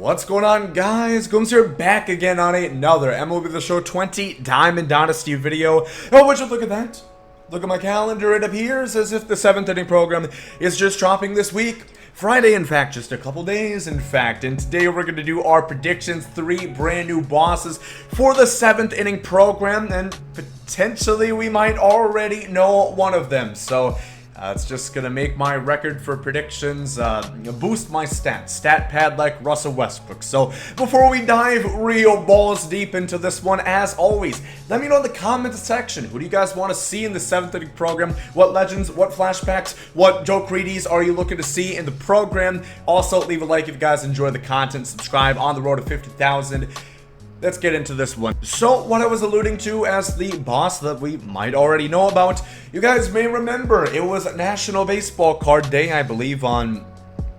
What's going on, guys? Gomes here, back again on another MLB The Show 20 Diamond Dynasty video. Oh, would you look at that? Look at my calendar. It appears as if the 7th inning program is just dropping this week. Friday, in fact, just a couple days, in fact. And today we're going to do our predictions, 3 brand new bosses for the 7th inning program. And potentially we might already know one of them. So it's just going to make my record for predictions, boost my stats, stat pad like Russell Westbrook. So before we dive real balls deep into this one, as always, let me know in the comments section, who do you guys want to see in the 7th inning program? What legends, what flashbacks, what Joe Creedies are you looking to see in the program? Also, leave a like if you guys enjoy the content, subscribe on the road to 50,000. Let's get into this one. So, what I was alluding to as the boss that we might already know about, you guys may remember, it was National Baseball Card Day, I believe, on,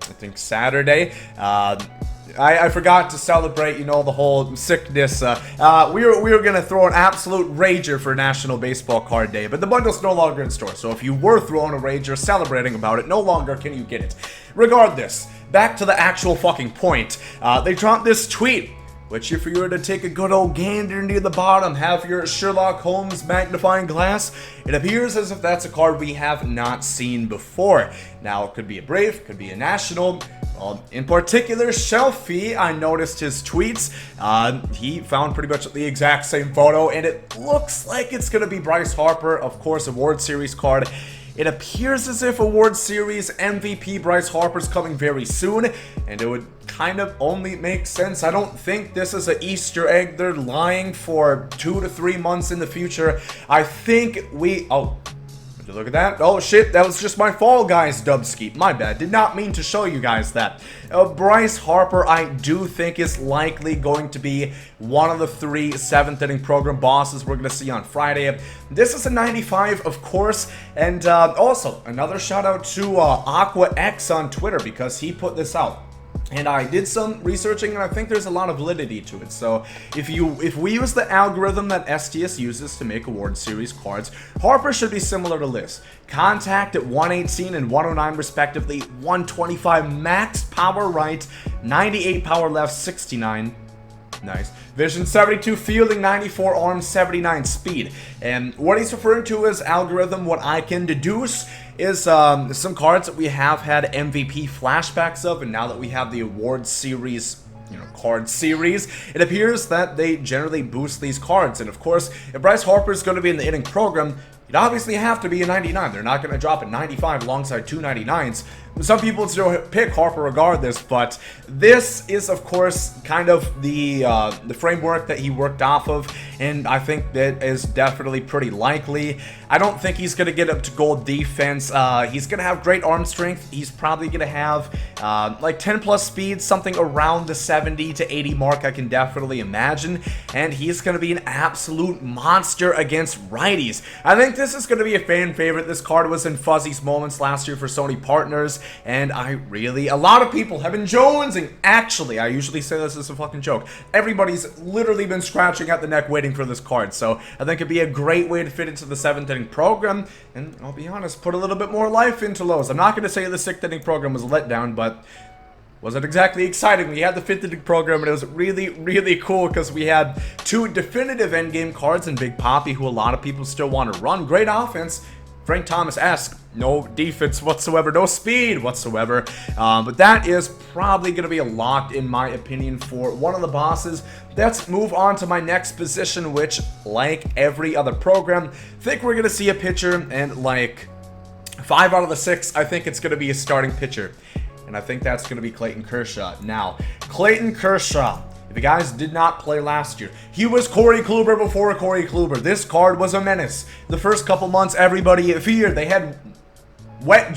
I think, Saturday. I forgot to celebrate, you know, the whole sickness. We were going to throw an absolute rager for National Baseball Card Day, but the bundle's no longer in store. So if you were throwing a rager, celebrating about it, no longer can you get it. Regardless, back to the actual fucking point. They dropped this tweet, which if you were to take a good old gander near the bottom, have your Sherlock Holmes magnifying glass, it appears as if that's a card we have not seen before. Now, it could be a Brave, could be a National. In particular, Shelfie, I noticed his tweets. He found pretty much the exact same photo, and it looks like it's going to be Bryce Harper, of course, a World Series card. It appears as if a World Series MVP Bryce Harper's coming very soon, and it would kind of only make sense. I don't think this is an Easter egg they're lying for 2 to 3 months in the future. I think we... Oh, would you look at that? Oh shit, that was just my Fall Guys dubski. My bad, did not mean to show you guys that. Bryce Harper, I do think is likely going to be one of the 3 7th inning program bosses we're going to see on Friday. This is a 95, of course, and also another shout out to Aqua X on Twitter because he put this out. And I did some researching, and I think there's a lot of validity to it. So if we use the algorithm that STS uses to make award series cards, Harper should be similar to Liz. Contact at 118 and 109 respectively, 125 max power right, 98 power left, 69. Nice. Vision 72, fielding 94, arm 79, speed. And what he's referring to as algorithm, what I can deduce is some cards that we have had MVP flashbacks of, and now that we have the award series, you know, card series, it appears that they generally boost these cards. And of course, if Bryce Harper is going to be in the inning program, you'd obviously have to be a 99. They're not going to drop a 95 alongside 2 99s. Some people still pick Harper regardless, but this is, of course, kind of the framework that he worked off of, and I think that is definitely pretty likely. I don't think he's going to get up to gold defense. He's going to have great arm strength. He's probably going to have like 10 plus speed, something around the 70 to 80 mark I can definitely imagine, and he's going to be an absolute monster against righties. I think this is going to be a fan favorite. This card was in Fuzzy's Moments last year for Sony Partners, and a lot of people have been jonesing. Actually, I usually say this as a fucking joke. Everybody's literally been scratching at the neck waiting for this card, so I think it'd be a great way to fit into the 7th inning program, and I'll be honest, put a little bit more life into Lowe's. I'm not going to say the 6th inning program was a letdown, but wasn't exactly exciting. We had the 5th inning program, and it was really, really cool because we had 2 definitive endgame cards in Big Poppy, who a lot of people still want to run. Great offense. Frank Thomas-esque. No defense whatsoever, no speed whatsoever, but that is probably going to be a lock in my opinion for one of the bosses. Let's move on to my next position, which, like every other program, I think we're going to see a pitcher, and like 5 out of the 6, I think it's going to be a starting pitcher, and I think that's going to be Clayton Kershaw. Now, Clayton Kershaw, if you guys did not play last year, he was Corey Kluber before Corey Kluber. This card was a menace. The first couple months, everybody feared. They had wet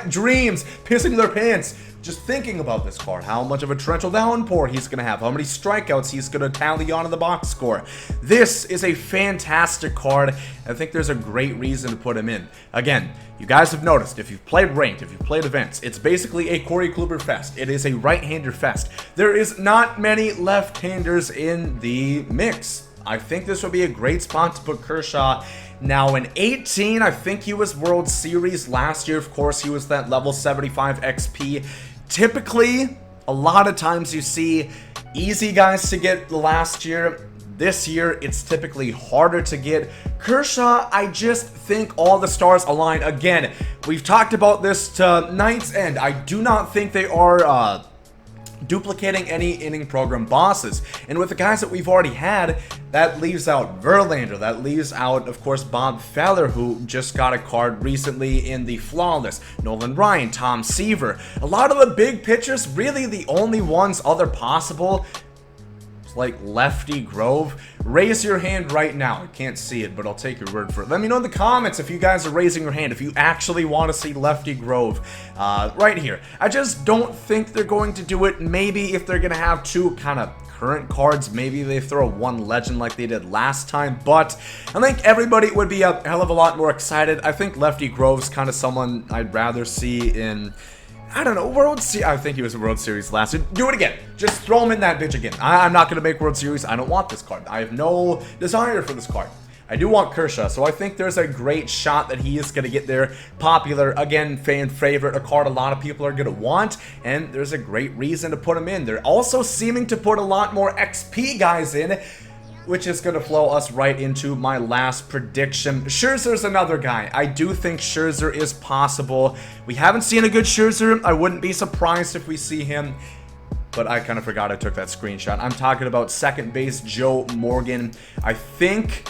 dreams, pissing their pants, just thinking about this card. How much of a torrential downpour he's going to have, how many strikeouts he's going to tally on in the box score. This is a fantastic card. I think there's a great reason to put him in. Again, you guys have noticed, if you've played ranked, if you've played events, it's basically a Corey Kluber fest. It is a right-hander fest. There is not many left-handers in the mix. I think this would be a great spot to put Kershaw. Now, in 18, I think he was World Series last year. Of course, he was that level 75 XP. Typically, A lot of times you see easy guys to get last year. This year, it's typically harder to get. Kershaw, I just think all the stars align. Again, we've talked about this to night's end. I do not think they are duplicating any inning program bosses. And with the guys that we've already had, that leaves out Verlander. That leaves out, of course, Bob Feller, who just got a card recently in the Flawless. Nolan Ryan, Tom Seaver. A lot of the big pitchers, really the only ones other possible, like Lefty Grove. Raise your hand right now. I can't see it, but I'll take your word for it. Let me know in the comments if you guys are raising your hand, if you actually want to see Lefty Grove right here. I just don't think they're going to do it. Maybe if they're going to have two kind of current cards, maybe they throw one legend like they did last time, but I think everybody would be a hell of a lot more excited. I think Lefty Grove's kind of someone I'd rather see in, I don't know, World Series. I think he was a World Series last year. Do it again. Just throw him in that bitch again. I'm not going to make World Series. I don't want this card. I have no desire for this card. I do want Kershaw, so I think there's a great shot that he is going to get there. Popular, again, fan favorite, a card a lot of people are going to want, and there's a great reason to put him in. They're also seeming to put a lot more XP guys in, which is going to flow us right into my last prediction. Scherzer's another guy. I do think Scherzer is possible. We haven't seen a good Scherzer. I wouldn't be surprised if we see him, but I kind of forgot I took that screenshot. I'm talking about second base Joe Morgan. I think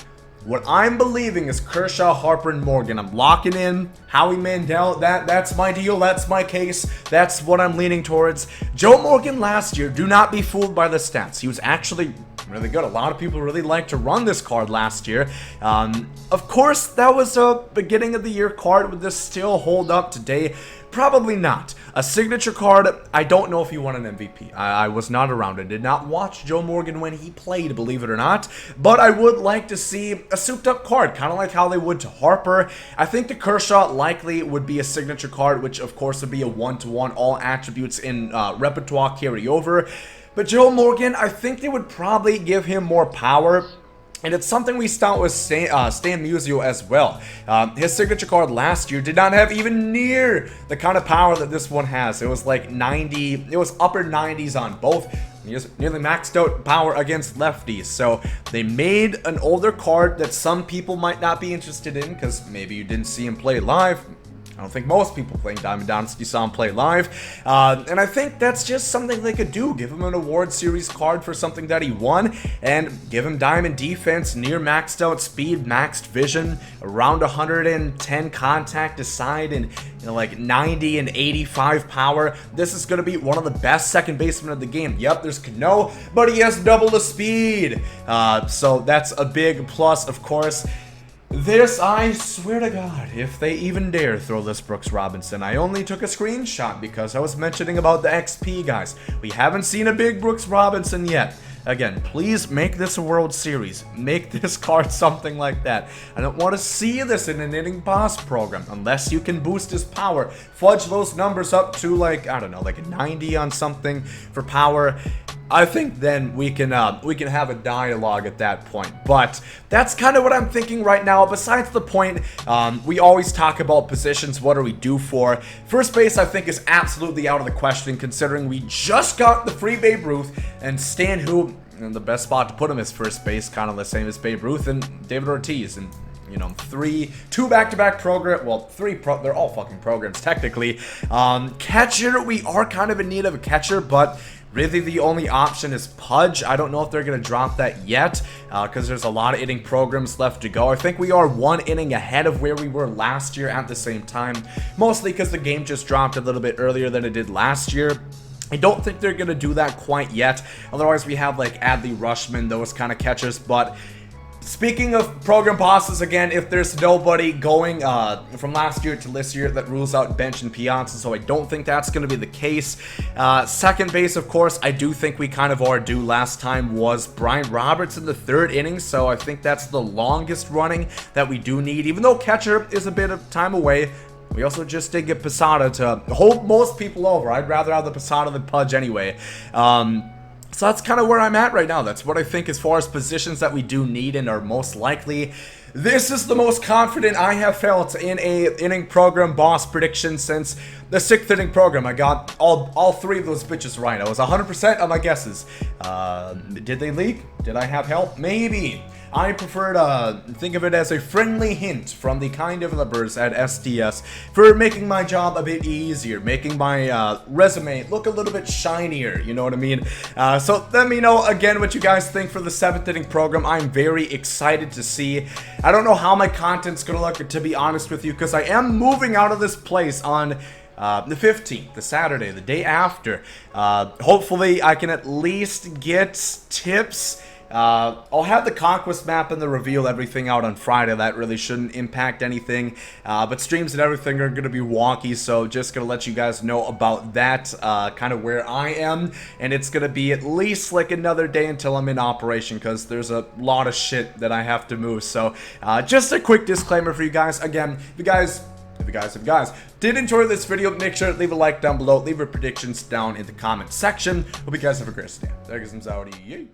what I'm believing is Kershaw, Harper, and Morgan. I'm locking in Howie Mandel. That's my deal. That's my case. That's what I'm leaning towards. Joe Morgan last year, do not be fooled by the stats. He was actually really good. A lot of people really liked to run this card last year. Of course, that was a beginning of the year card. Would this still hold up today? Probably not. A signature card, I don't know if he won an MVP. I was not around. I did not watch Joe Morgan when he played, believe it or not. But I would like to see a souped-up card, kind of like how they would to Harper. I think the Kershaw likely would be a signature card, which of course would be a one-to-one, all attributes in repertoire carryover. But Joe Morgan, I think they would probably give him more power. And it's something we start with Stan Musial as well. His signature card last year did not have even near the kind of power that this one has. It was like 90, it was upper 90s on both. He just nearly maxed out power against lefties. So they made an older card that some people might not be interested in because maybe you didn't see him play live. I don't think most people playing Diamond Dynasty saw him play live. And I think that's just something they could do. Give him an award series card for something that he won, and give him diamond defense, near maxed out speed, maxed vision, around 110 contact aside, and like 90 and 85 power. This is going to be one of the best second basemen of the game. Yep, there's Cano, but he has double the speed. So that's a big plus, of course. This, I swear to God, if they even dare throw this Brooks Robinson. I only took a screenshot because I was mentioning about the XP guys. We haven't seen a big Brooks Robinson yet. Again, please make this a World Series. Make this card something like that. I don't want to see this in an inning boss program unless you can boost his power. Fudge those numbers up to like, I don't know, like a 90 on something for power. I think then we can have a dialogue at that point. But that's kind of what I'm thinking right now. Besides the point, we always talk about positions. What are we due for? First base, I think, is absolutely out of the question, considering we just got the free Babe Ruth, and Stan, who, the best spot to put him is first base, kind of the same as Babe Ruth and David Ortiz, and you know, two back-to-back program, well, they're all fucking programs technically. Catcher, we are kind of in need of a catcher, but really the only option is Pudge. I don't know if they're going to drop that yet because there's a lot of inning programs left to go. I think we are one inning ahead of where we were last year at the same time, mostly because the game just dropped a little bit earlier than it did last year. I don't think they're going to do that quite yet. Otherwise, we have like Adley Rushman, those kind of catchers, but speaking of program bosses, again, if there's nobody going from last year to this year, that rules out Bench and Piazza, so I don't think that's going to be the case. Second base, of course, I do think we kind of are due. Last time was Brian Roberts in the third inning, so I think that's the longest running that we do need. Even though catcher is a bit of time away, we also just did get Posada to hold most people over. I'd rather have the Posada than Pudge anyway. So that's kind of where I'm at right now. That's what I think as far as positions that we do need and are most likely. This is the most confident I have felt in a inning program boss prediction since the 6th inning program. I got all 3 of those bitches right. I was 100% on my guesses. Did they leak? Did I have help? Maybe. I prefer to think of it as a friendly hint from the kind developers at SDS for making my job a bit easier, making my resume look a little bit shinier, you know what I mean? So let me know again what you guys think for the 7th inning program. I'm very excited to see. I don't know how my content's gonna look, to be honest with you, because I am moving out of this place on the 15th, the Saturday, the day after. Hopefully I can at least get tips. I'll have the Conquest map and the reveal everything out on Friday. That really shouldn't impact anything. But streams and everything are going to be wonky, so just going to let you guys know about that, kind of where I am. And it's going to be at least like another day until I'm in operation, because there's a lot of shit that I have to move. So just a quick disclaimer for you guys. Again, if you guys did enjoy this video, make sure to leave a like down below. Leave your predictions down in the comment section. Hope you guys have a great day. There goes some Saudi. Yeet.